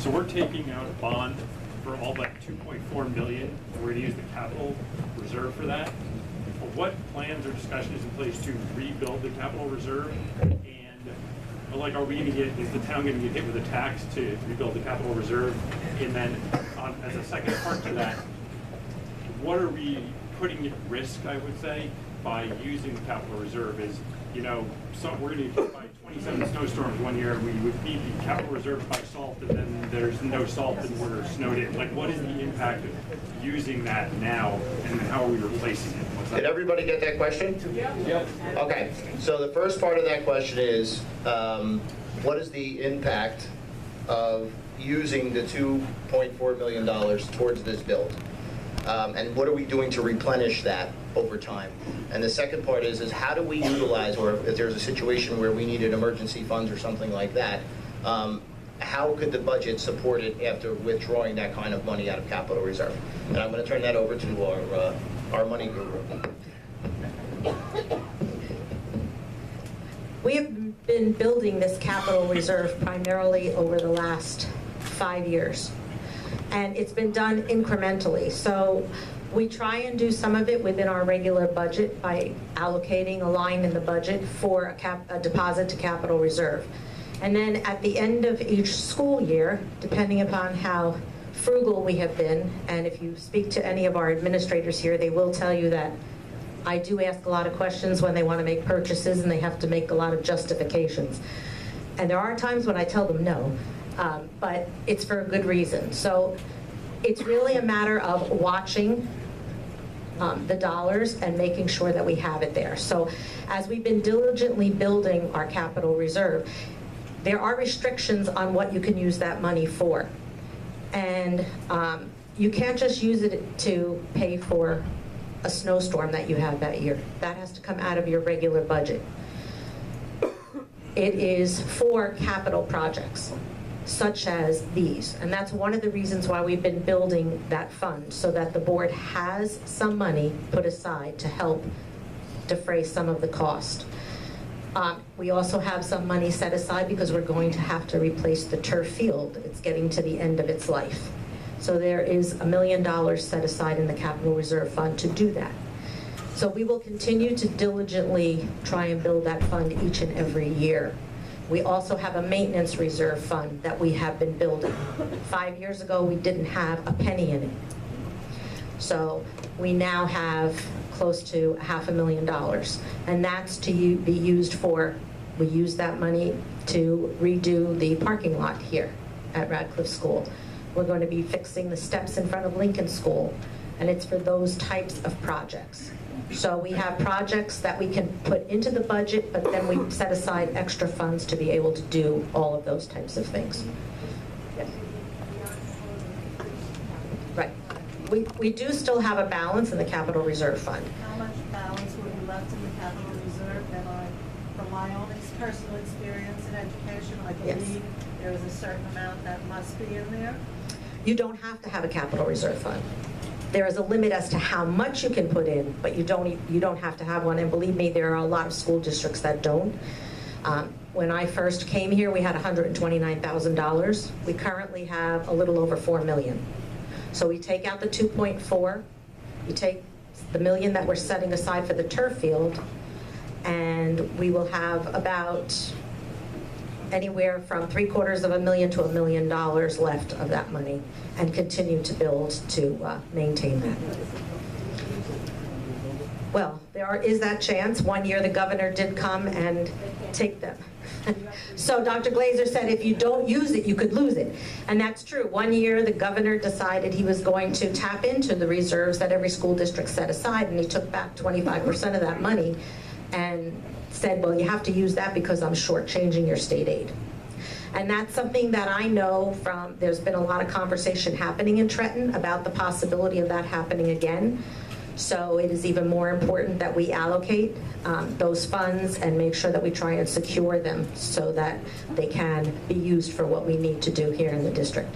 So we're taking out a bond for all but 2.4 million. We're going to use the capital reserve for that. But what plans or discussion is in place to rebuild the capital reserve? And like, are we going to get? Is the town going to get hit with a tax to rebuild the capital reserve? And then, as a second part to that, what are we putting at risk? I would say by using the capital reserve is, you know, so we're going to get by 27 snowstorms one year. We would need the capital reserve by salt, and then there's no salt and we're snowed in. Like, what is the impact of using that now, and how are we replacing it? Did everybody get that question? Yeah. Okay, so the first part of that question is, what is the impact of using the $2.4 million towards this build? And what are we doing to replenish that over time? And the second part is how do we utilize, or if there's a situation where we needed emergency funds or something like that, how could the budget support it after withdrawing that kind of money out of capital reserve? And I'm going to turn that over to our money guru. We have been building this capital reserve primarily over the last 5 years, and it's been done incrementally. So we try and do some of it within our regular budget by allocating a line in the budget for a deposit to capital reserve. And then at the end of each school year, depending upon how frugal we have been, and if you speak to any of our administrators here, they will tell you that I do ask a lot of questions when they want to make purchases and they have to make a lot of justifications. And there are times when I tell them no, but it's for a good reason. So it's really a matter of watching the dollars and making sure that we have it there. So as we've been diligently building our capital reserve, there are restrictions on what you can use that money for. And you can't just use it to pay for a snowstorm that you have that year. That has to come out of your regular budget. It is for capital projects, such as these. And that's one of the reasons why we've been building that fund, so that the board has some money put aside to help defray some of the cost. We also have some money set aside because we're going to have to replace the turf field. It's getting to the end of its life. So there is $1 million set aside in the capital reserve fund to do that. So we will continue to diligently try and build that fund each and every year. We also have a maintenance reserve fund that we have been building. 5 years ago, we didn't have a penny in it. So we now have close to $500,000, and that's to be used for, we use that money to redo the parking lot here at Radcliffe School. We're going to be fixing the steps in front of Lincoln School, and it's for those types of projects. So we have projects that we can put into the budget, but then we set aside extra funds to be able to do all of those types of things. Yes. Right. We do still have a balance in the capital reserve fund. How much balance will be left in the capital reserve? And from my own personal experience in education, I believe there is a certain amount that must be in there. You don't have to have a capital reserve fund. There is a limit as to how much you can put in, but you don't have to have one. And believe me, there are a lot of school districts that don't. When I first came here, we had $129,000. We currently have a little over $4 million. So we take out the 2.4, you take the $1 million that we're setting aside for the turf field, and we will have about anywhere from $750,000 to $1 million left of that money, and continue to build to maintain that. Well, there is that chance. One year the governor did come and take them. So Dr. Glazer said if you don't use it, you could lose it. And that's true. One year the governor decided he was going to tap into the reserves that every school district set aside, and he took back 25% of that money and said, well, you have to use that because I'm shortchanging your state aid. And that's something that I know from, there's been a lot of conversation happening in Trenton about the possibility of that happening again. So it is even more important that we allocate those funds and make sure that we try and secure them so that they can be used for what we need to do here in the district.